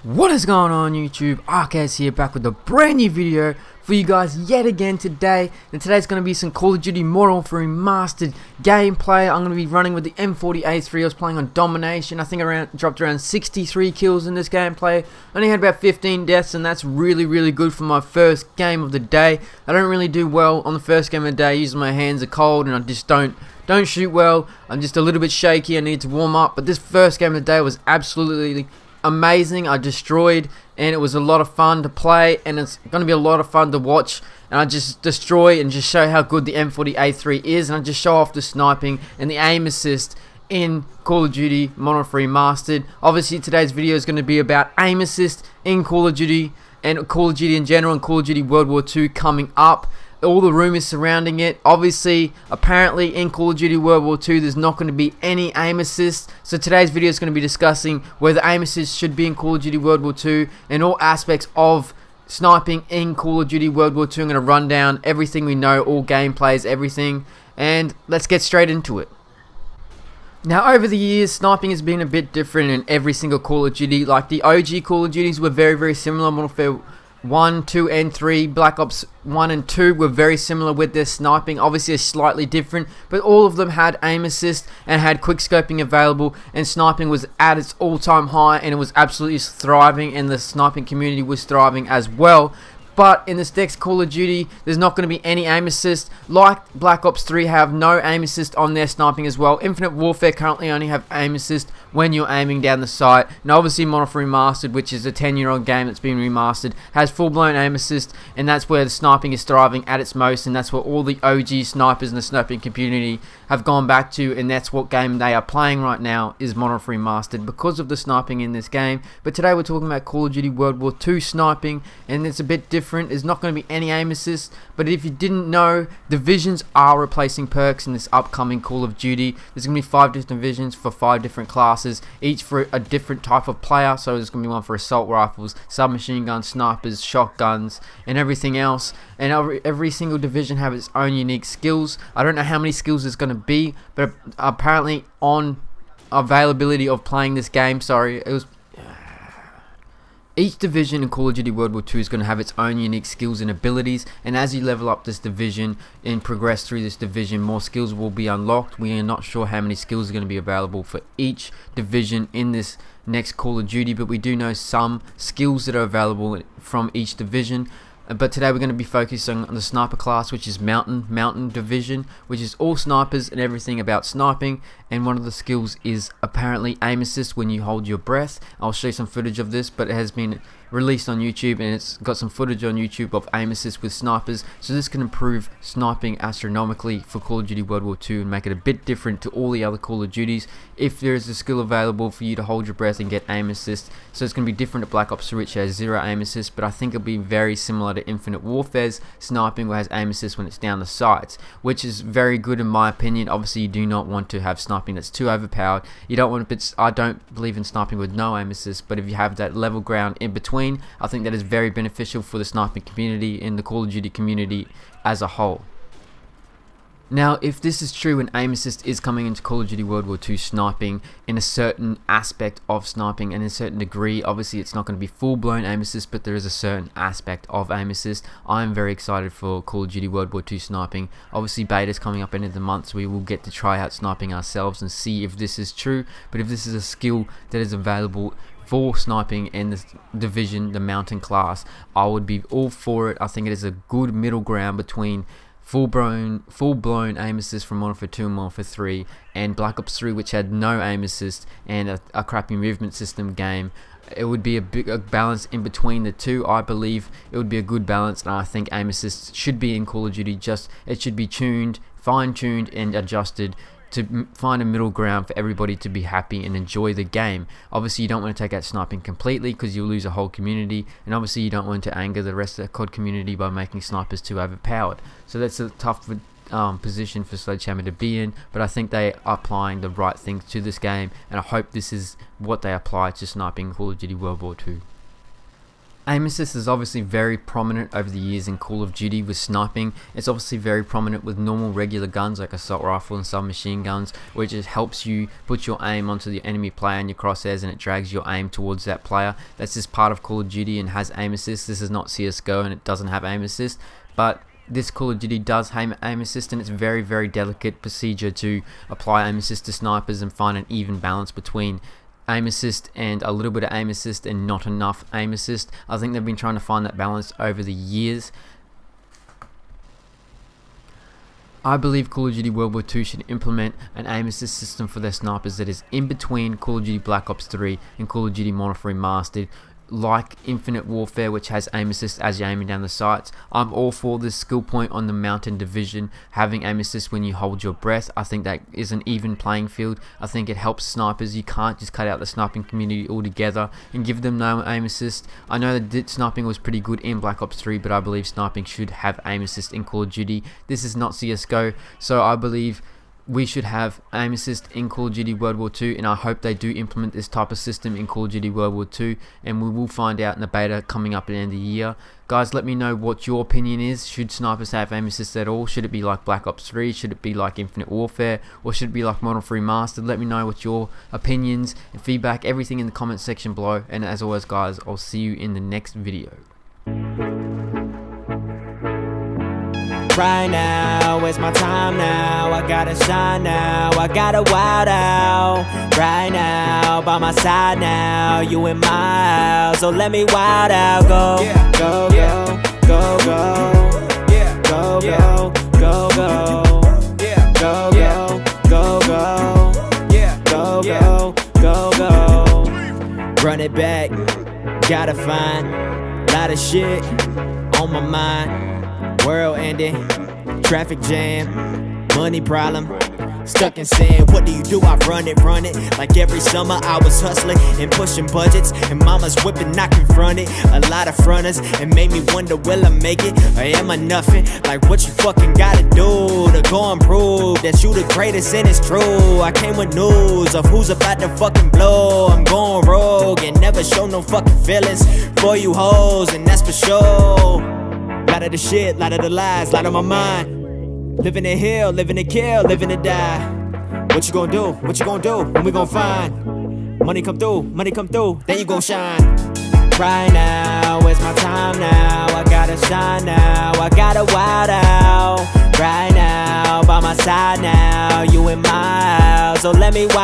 What is going on YouTube? RKS here, back with a brand new video for you guys yet again today. And today's going to be some Call of Duty Modern Warfare Remastered gameplay. I'm going to be running with the M40A3. I was playing on Domination. I think I dropped around 63 kills in this gameplay. Only had about 15 deaths, and that's really good for my first game of the day. I don't really do well on the first game of the day. Usually my hands are cold and I just don't shoot well. I'm just a little bit shaky. I need to warm up. But this first game of the day was absolutely amazing. I destroyed, and it was a lot of fun to play, and it's going to be a lot of fun to watch. And I just destroy and just show how good the M40A3 is, and I just show off the sniping and the aim assist in Call of Duty Modern Warfare Remastered. Obviously today's video is going to be about aim assist in Call of Duty and Call of Duty in general, and Call of Duty World War II coming up. All the rumors surrounding it. Obviously, apparently in Call of Duty World War II there's not going to be any aim assist. So today's video is going to be discussing whether aim assist should be in Call of Duty World War II and all aspects of sniping in Call of Duty World War II. I'm going to run down everything we know, all gameplays, everything, and let's get straight into it. Now, over the years, sniping has been a bit different in every single Call of Duty. Like the OG Call of Duties were very similar. Modern Warfare 1, 2, and 3, Black Ops 1 and 2 were very similar with their sniping. Obviously, it's slightly different, but all of them had aim assist and had quick scoping available, and sniping was at its all-time high, and it was absolutely thriving, and the sniping community was thriving as well. But in this next Call of Duty, there's not going to be any aim assist. Like Black Ops 3 have no aim assist on their sniping as well. Infinite Warfare currently only have aim assist when you're aiming down the sight. And obviously Modern Warfare Remastered, which is a 10-year-old game that's been remastered, has full-blown aim assist, and that's where the sniping is thriving at its most, and that's where all the OG snipers in the sniping community have gone back to, and that's what game they are playing right now is Modern Warfare Remastered because of the sniping in this game. But today we're talking about Call of Duty World War II sniping, and it's a bit different. There's not going to be any aim assist, but if you didn't know, divisions are replacing perks in this upcoming Call of Duty. There's going to be 5 different divisions for 5 different classes, each for a different type of player. So there's going to be one for assault rifles, submachine guns, snipers, shotguns, and everything else. And every single division have its own unique skills. I don't know how many skills there's going to be, but apparently on availability of playing this game, each division in Call of Duty World War II is going to have its own unique skills and abilities, and as you level up this division and progress through this division, more skills will be unlocked. We are not sure how many skills are going to be available for each division in this next Call of Duty, but we do know some skills that are available from each division. But today we're going to be focusing on the sniper class, which is mountain division, which is all snipers and everything about sniping. And one of the skills is apparently aim assist when you hold your breath. I'll show you some footage of this, but it has been released on YouTube, and it's got some footage on YouTube of aim assist with snipers. So this can improve sniping astronomically for Call of Duty World War II and make it a bit different to all the other Call of Duties if there is a skill available for you to hold your breath and get aim assist. So it's going to be different to Black Ops 3, which has 0 aim assist, but I think it'll be very similar to Infinite Warfare's sniping, where it has aim assist when it's down the sights, which is very good in my opinion. Obviously you do not want to have sniping that's too overpowered. You don't want to, I don't believe in sniping with no aim assist, but if you have that level ground in between, I think that is very beneficial for the sniping community and the Call of Duty community as a whole. Now, if this is true and aim assist is coming into Call of Duty World War II sniping in a certain aspect of sniping and in a certain degree, obviously it's not going to be full-blown aim assist, but there is a certain aspect of aim assist. I'm very excited for Call of Duty World War II sniping. Obviously beta is coming up end of the month, so we will get to try out sniping ourselves and see if this is true. But if this is a skill that is available for sniping in this division, the mountain class, I would be all for it. I think it is a good middle ground between full-blown aim assist from Modern Warfare 2 and Modern Warfare 3 and Black Ops 3, which had no aim assist and a crappy movement system game. It would be a balance in between the two. I believe it would be a good balance, and I think aim assist should be in Call of Duty. It should be fine-tuned and adjusted to find a middle ground for everybody to be happy and enjoy the game. Obviously you don't want to take out sniping completely because you'll lose a whole community, and obviously you don't want to anger the rest of the COD community by making snipers too overpowered. So that's a tough position for Sledgehammer to be in, but I think they are applying the right things to this game, and I hope this is what they apply to sniping Call of Duty World War II. Aim assist is obviously very prominent over the years in Call of Duty with sniping. It's obviously very prominent with normal regular guns like assault rifle and submachine guns, which just helps you put your aim onto the enemy player and your crosshairs, and it drags your aim towards that player. That's just part of Call of Duty and has aim assist. This is not CSGO and it doesn't have aim assist, but this Call of Duty does have aim assist, and it's very delicate procedure to apply aim assist to snipers and find an even balance between aim assist and a little bit of aim assist and not enough aim assist. I think they've been trying to find that balance over the years. I believe Call of Duty World War II should implement an aim assist system for their snipers that is in between Call of Duty Black Ops 3 and Call of Duty Modern Warfare Remastered, like Infinite Warfare, which has aim assist as you're aiming down the sights. I'm all for this skill point on the Mountain Division having aim assist when you hold your breath. I think that is an even playing field. I think it helps snipers. You can't just cut out the sniping community altogether and give them no aim assist. I know that sniping was pretty good in Black Ops 3, but I believe sniping should have aim assist in Call of Duty. This is not CSGO, so I believe we should have aim assist in Call of Duty World War II, and I hope they do implement this type of system in Call of Duty World War II, and we will find out in the beta coming up at the end of the year. Guys, let me know what your opinion is. Should snipers have aim assist at all? Should it be like Black Ops 3? Should it be like Infinite Warfare? Or should it be like Modern Warfare Remastered? Let me know what your opinions and feedback, everything in the comment section below, and as always guys, I'll see you in the next video. Right now, it's my time now. I gotta shine now. I gotta wild out. Right now, by my side now. You in my house, so let me wild out. Go, go, go, go, go. Go, go, go, go. Go, go, go, go. Go, go, go, go. Run it back. Gotta find a lot of shit on my mind. World ending, traffic jam, money problem, stuck in sand. What do? I run it. Like every summer I was hustling and pushing budgets, and mama's whipping, I confronted a lot of fronters and made me wonder, will I make it or am I nothing? Like what you fucking gotta do to go and prove that you the greatest, and it's true. I came with news of who's about to fucking blow. I'm going rogue and never show no fucking feelings for you hoes, and that's for sure. Lot of the shit, lot of the lies, lot of my mind. Living to heal, living to kill, living to die. What you gonna do? What you gonna do? When we gonna find money come through, then you gon' shine. Right now, it's my time now. I gotta shine now. I gotta wild out. Right now, by my side now. You in my house, so let me wild.